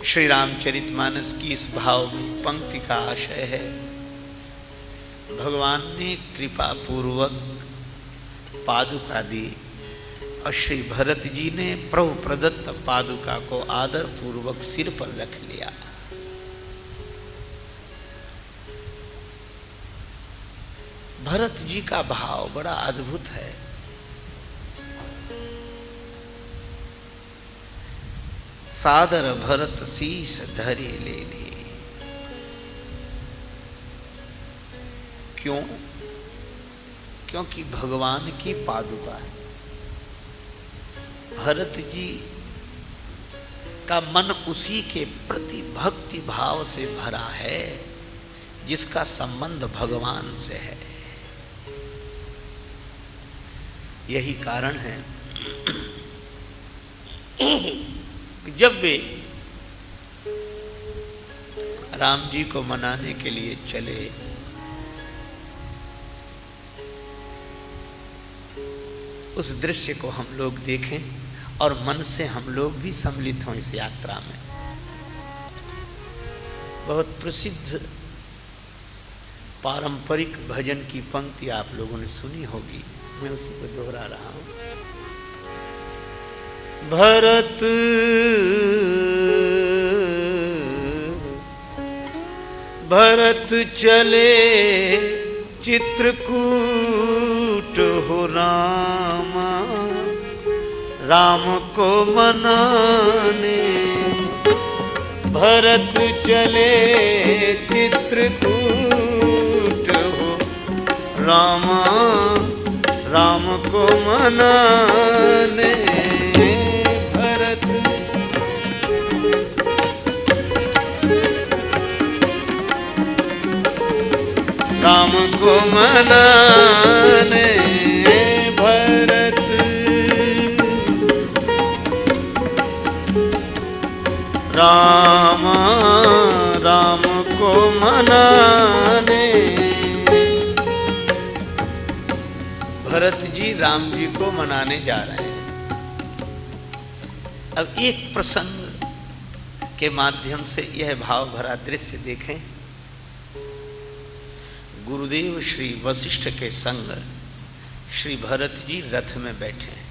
श्री रामचरितमानस की इस भाव में पंक्ति का आशय है, भगवान ने कृपा पूर्वक पादुका दी और श्री भरत जी ने प्रभु प्रदत्त पादुका को आदर पूर्वक सिर पर रख लिया। भरत जी का भाव बड़ा अद्भुत है। सादर भरत शीस धरे लेने। क्यों? क्योंकि भगवान की पादुका है। भरत जी का मन उसी के प्रति भक्ति भाव से भरा है जिसका संबंध भगवान से है। यही कारण है कि जब वे राम जी को मनाने के लिए चले, उस दृश्य को हम लोग देखें और मन से हम लोग भी सम्मिलित हों इस यात्रा में। बहुत प्रसिद्ध पारंपरिक भजन की पंक्ति आप लोगों ने सुनी होगी, मैं उसी को दोहरा रहा हूं। भरत भरत चले चित्रकूट हो रामा, राम को मनाने। भरत चले चित्रकूट हो रामा, राम को मनाने। भरत राम को मनाने। भरत राम राम को मनाने। भरत जी राम जी को मनाने जा रहे हैं। अब एक प्रसंग के माध्यम से यह भाव भरा दृश्य देखें। गुरुदेव श्री वशिष्ठ के संग श्री भरत जी रथ में बैठे हैं।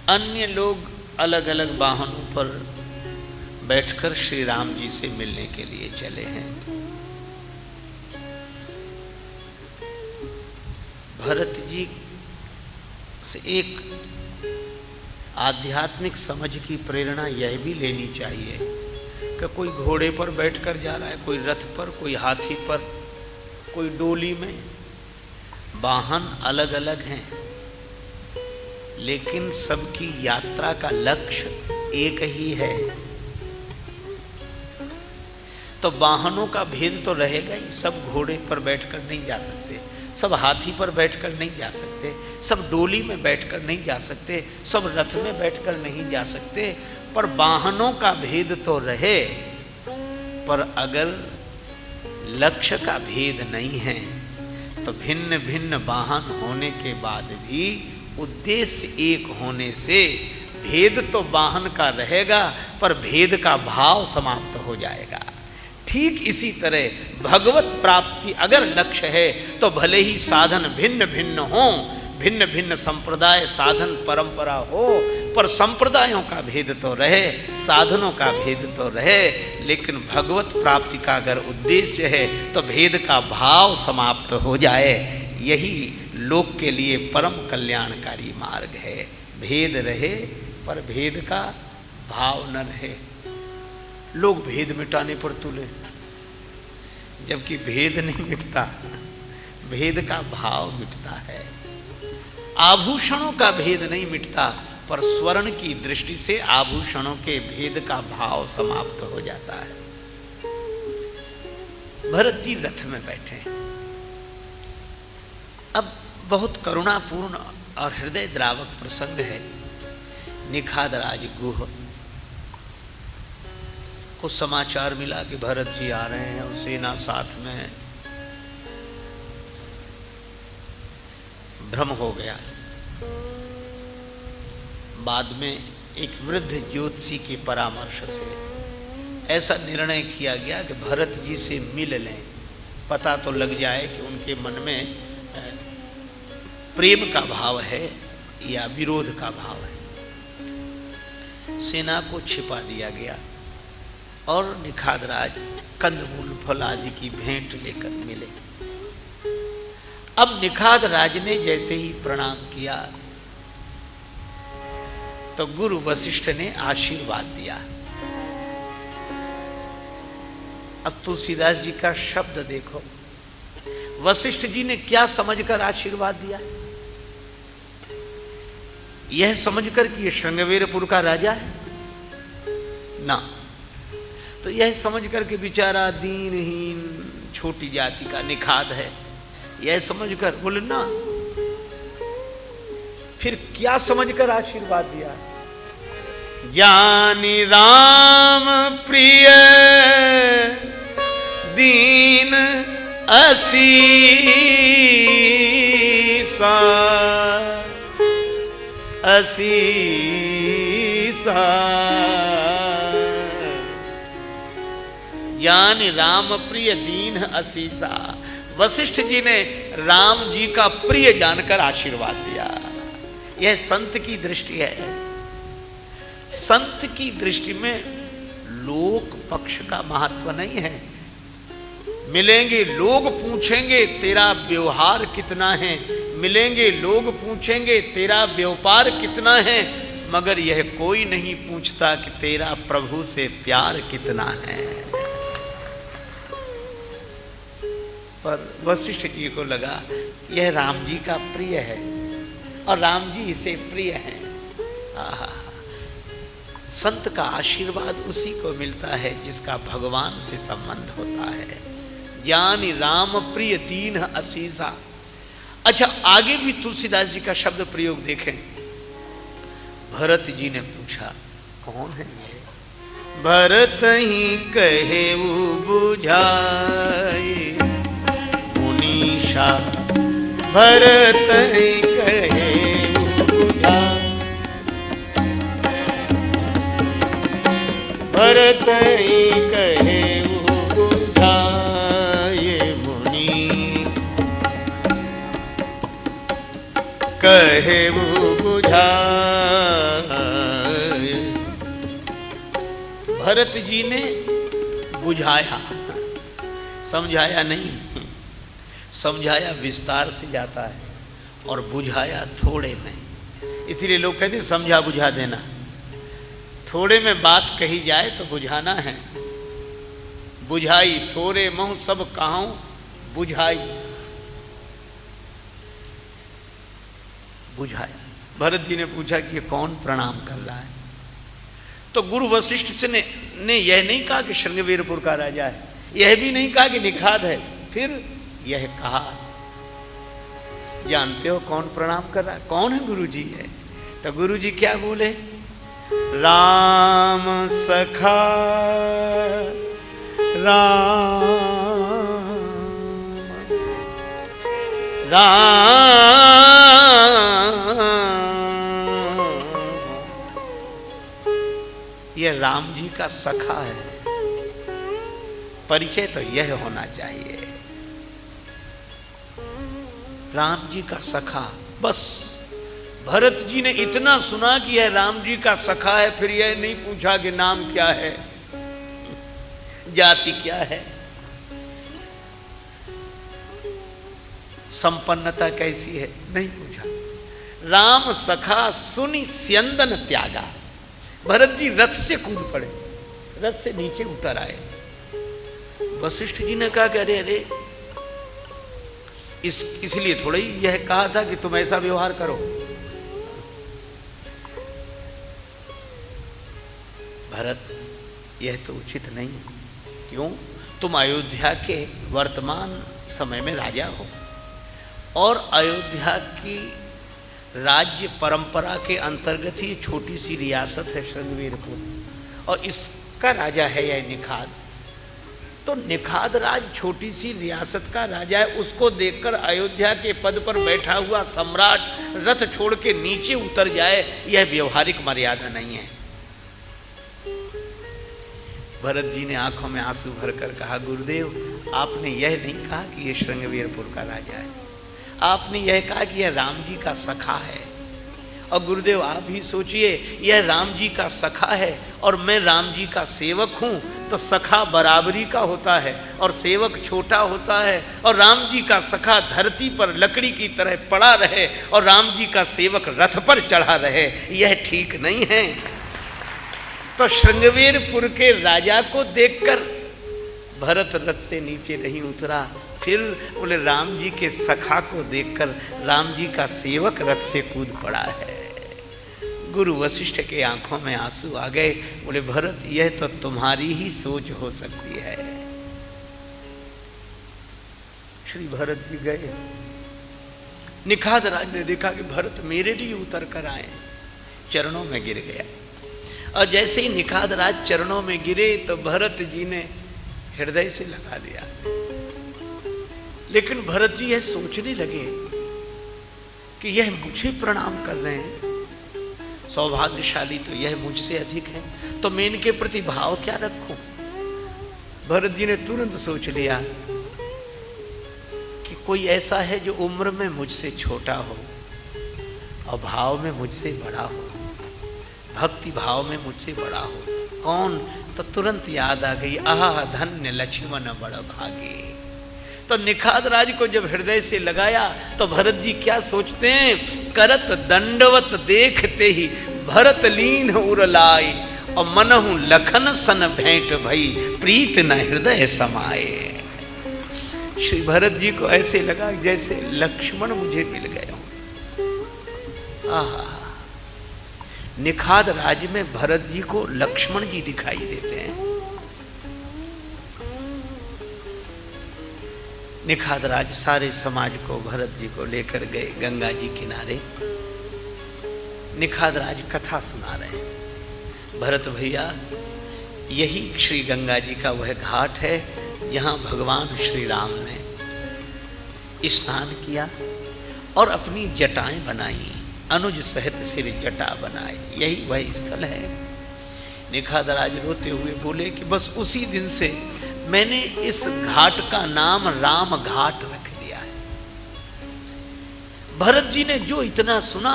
अन्य लोग अलग अलग वाहनों पर बैठकर श्री राम जी से मिलने के लिए चले हैं। भरत जी से एक आध्यात्मिक समझ की प्रेरणा यह भी लेनी चाहिए कि कोई घोड़े पर बैठकर जा रहा है, कोई रथ पर, कोई हाथी पर, कोई डोली में। वाहन अलग अलग हैं, लेकिन सबकी यात्रा का लक्ष्य एक ही है। तो वाहनों का भेद तो रहेगा ही। सब घोड़े पर बैठकर नहीं जा सकते, सब हाथी पर बैठकर नहीं जा सकते, सब डोली में बैठकर नहीं जा सकते, सब रथ में बैठकर नहीं जा सकते। पर वाहनों का भेद तो रहे, पर अगर लक्ष्य का भेद नहीं है तो भिन्न भिन्न वाहन होने के बाद भी उद्देश्य एक होने से भेद तो वाहन का रहेगा, पर भेद का भाव समाप्त हो जाएगा। ठीक इसी तरह भगवत प्राप्ति अगर लक्ष्य है तो भले ही साधन भिन्न भिन्न हों, भिन्न भिन्न संप्रदाय साधन परंपरा हो, पर संप्रदायों का भेद तो रहे, साधनों का भेद तो रहे, लेकिन भगवत प्राप्ति का अगर उद्देश्य है तो भेद का भाव समाप्त हो जाए। यही लोक के लिए परम कल्याणकारी मार्ग है। भेद रहे पर भेद का भाव न रहे। लोग भेद मिटाने पर तुले, जबकि भेद नहीं मिटता, भेद का भाव मिटता है। आभूषणों का भेद नहीं मिटता, पर स्वर्ण की दृष्टि से आभूषणों के भेद का भाव समाप्त हो जाता है। भरत जी रथ में बैठे। अब बहुत करुणापूर्ण और हृदय द्रावक प्रसंग है। निखादराज गुह को समाचार मिला कि भरत जी आ रहे हैं और सेना साथ में। भ्रम हो गया। बाद में एक वृद्ध ज्योतिषी के परामर्श से ऐसा निर्णय किया गया कि भरत जी से मिल लें, पता तो लग जाए कि उनके मन में प्रेम का भाव है या विरोध का भाव है। सेना को छिपा दिया गया और निखाद राज कंदमूल फल आदि की भेंट लेकर मिले। अब निखाद राज ने जैसे ही प्रणाम किया तो गुरु वशिष्ठ ने आशीर्वाद दिया। अब तुलसीदास जी का शब्द देखो, वशिष्ठ जी ने क्या समझकर आशीर्वाद दिया? यह समझकर कि यह श्रृंगवेरपुर का राजा है ना, तो यह समझकर कि बेचारा दीनहीन छोटी जाति का निखाद है, यह समझकर बोले ना। फिर क्या समझकर आशीर्वाद दिया? ज्ञानी राम प्रिय दीन असीसा असीसा। ज्ञानी राम प्रिय दीन असीसा। वशिष्ठ जी ने राम जी का प्रिय जानकर आशीर्वाद दिया। यह संत की दृष्टि है। संत की दृष्टि में लोक पक्ष का महत्व नहीं है। मिलेंगे लोग पूछेंगे तेरा व्यवहार कितना है, मिलेंगे लोग पूछेंगे तेरा व्यापार कितना है, मगर यह कोई नहीं पूछता कि तेरा प्रभु से प्यार कितना है। पर वशिष्ठ जी को लगा यह राम जी का प्रिय है और राम जी इसे प्रिय हैं। आहा, संत का आशीर्वाद उसी को मिलता है जिसका भगवान से संबंध होता है। ज्ञानी राम प्रिय दीन असीसा। अच्छा, आगे भी तुलसीदास जी का शब्द प्रयोग देखें। भरत जी ने पूछा कौन है ये? भरत ही कहे वो बुझाए मुनीषा, भरत ही कहे वो बुझाए, भरत ही कहे वो बुझाए मुनि, कहे वो बुझाए। भरत जी ने बुझाया, समझाया नहीं। समझाया विस्तार से जाता है और बुझाया थोड़े में। इसलिए लोग कहते हैं समझा बुझा देना। थोड़े में बात कही जाए तो बुझाना है। बुझाई थोड़े महु सब कहूं बुझाई, बुझाया। भरत जी ने पूछा कि ये कौन प्रणाम कर रहा है? तो गुरु वशिष्ठ से ने यह नहीं कहा कि श्रृंगवेरपुर का राजा है, यह भी नहीं कहा कि निखाद है, फिर यह कहा जानते हो कौन प्रणाम कर रहा है? कौन है? गुरु जी है। तो गुरु जी क्या बोले? राम सखा राम राम। यह राम जी का सखा है। परिचय तो यह होना चाहिए, राम जी का सखा। बस भरत जी ने इतना सुना कि यह राम जी का सखा है, फिर यह नहीं पूछा कि नाम क्या है, जाति क्या है, संपन्नता कैसी है, नहीं पूछा। राम सखा सुनी स्यंदन त्यागा। भरत जी रथ से कूद पड़े, रथ से नीचे उतर आए। वशिष्ठ जी ने कहा कि अरे अरे, इसलिए थोड़ा ही यह कहा था कि तुम ऐसा व्यवहार करो। भरत, यह तो उचित नहीं। क्यों? तुम अयोध्या के वर्तमान समय में राजा हो और अयोध्या की राज्य परंपरा के अंतर्गत ही छोटी सी रियासत है श्रृंगवेरपुर, और इसका राजा है यह निखाद। तो निखाद राज छोटी सी रियासत का राजा है, उसको देखकर अयोध्या के पद पर बैठा हुआ सम्राट रथ छोड़ के नीचे उतर जाए, यह व्यवहारिक मर्यादा नहीं है। भरत जी ने आंखों में आंसू भरकर कहा, गुरुदेव आपने यह नहीं कहा कि यह श्रृंगवीरपुर का राजा है, आपने यह कहा कि यह राम जी का सखा है। और गुरुदेव आप ही सोचिए, यह राम जी का सखा है और मैं राम जी का सेवक हूं, तो सखा बराबरी का होता है और सेवक छोटा होता है। और राम जी का सखा धरती पर लकड़ी की तरह पड़ा रहे और राम जी का सेवक रथ पर चढ़ा रहे, यह ठीक नहीं है। तो श्रृंगवीरपुर के राजा को देखकर भरत रथ से नीचे नहीं उतरा। फिर बोले राम जी के सखा को देखकर राम जी का सेवक रथ से कूद पड़ा है। गुरु वशिष्ठ के आंखों में आंसू आ गए। बोले भरत यह तो तुम्हारी ही सोच हो सकती है। श्री भरत जी गए, निखाद राज ने देखा कि भरत मेरे लिए उतर कर आए, चरणों में गिर गया। और जैसे ही निखाद राज चरणों में गिरे तो भरत जी ने हृदय से लगा लिया। लेकिन भरत जी यह सोचने लगे कि यह मुझे प्रणाम कर रहे हैं, सौभाग्यशाली तो यह मुझसे अधिक है, तो मैं इनके प्रति भाव क्या रखूं। भरत जी ने तुरंत सोच लिया कि कोई ऐसा है जो उम्र में मुझसे छोटा हो और भाव में मुझसे बड़ा हो, भक्ति भाव में मुझसे बड़ा हो। कौन? तो तुरंत याद आ गई, आह धन्य लक्ष्मण बड़ भागे। तो निखाद राज को जब हृदय से लगाया तो भरत जी क्या सोचते हैं, करत दंडवत देखते ही भरत लीन उरलाई और मनहु लखन सन भेंट भई प्रीत न हृदय समाये। श्री भरत जी को ऐसे लगा जैसे लक्ष्मण मुझे मिल गए हों। आहा, निखाद राज में भरत जी को लक्ष्मण जी दिखाई देते हैं। निखाद राज सारे समाज को भरत जी को लेकर गए गंगा जी किनारे। निखाद राज कथा सुना रहे हैं, भरत भैया यही श्री गंगा जी का वह घाट है जहां भगवान श्री राम ने स्नान किया और अपनी जटाएं बनाई, अनुज सहित सिर जटा बनाए, यही वह स्थल है। निखाद राज रोते हुए बोले कि बस उसी दिन से मैंने इस घाट का नाम राम घाट रख दिया है। भरत जी ने जो इतना सुना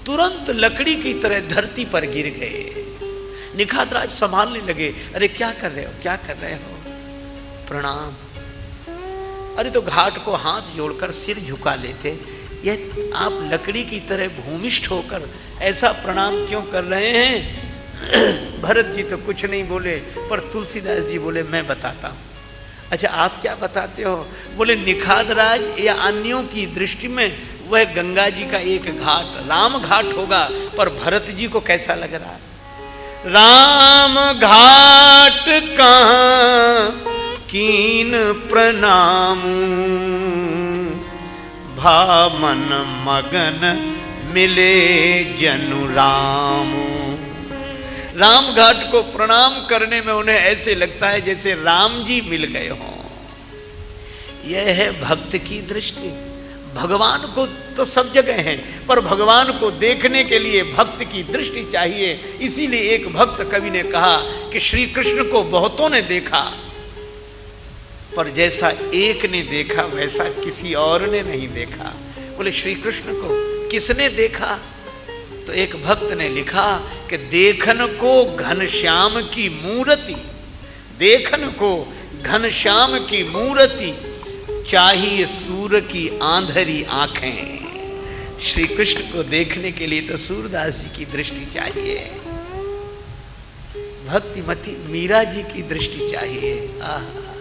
तुरंत लकड़ी की तरह धरती पर गिर गए। निखाद राज संभालने लगे, अरे क्या कर रहे हो, क्या कर रहे हो, प्रणाम। अरे तो घाट को हाथ जोड़कर सिर झुका लेते, यह आप लकड़ी की तरह भूमिष्ठ होकर ऐसा प्रणाम क्यों कर रहे हैं। भरत जी तो कुछ नहीं बोले, पर तुलसीदास जी बोले मैं बताता हूं। अच्छा आप क्या बताते हो? बोले निखाद राज या अन्यों की दृष्टि में वह गंगा जी का एक घाट राम घाट होगा, पर भरत जी को कैसा लग रहा है? राम घाट कहाँ कीन प्रणाम भामन मगन मिले जनु राम। राम घाट को प्रणाम करने में उन्हें ऐसे लगता है जैसे राम जी मिल गए हों। यह है भक्त की दृष्टि। भगवान को तो सब जगह है, पर भगवान को देखने के लिए भक्त की दृष्टि चाहिए। इसीलिए एक भक्त कवि ने कहा कि श्री कृष्ण को बहुतों ने देखा, पर जैसा एक ने देखा वैसा किसी और ने नहीं देखा। बोले श्री कृष्ण को किसने देखा? तो एक भक्त ने लिखा कि देखन को घनश्याम की मूर्ति, देखन को घनश्याम की मूर्ति चाहिए सूर की आंधरी आंखें। श्री कृष्ण को देखने के लिए तो सूरदास जी की दृष्टि चाहिए, भक्तिमती मीरा जी की दृष्टि चाहिए। आहा,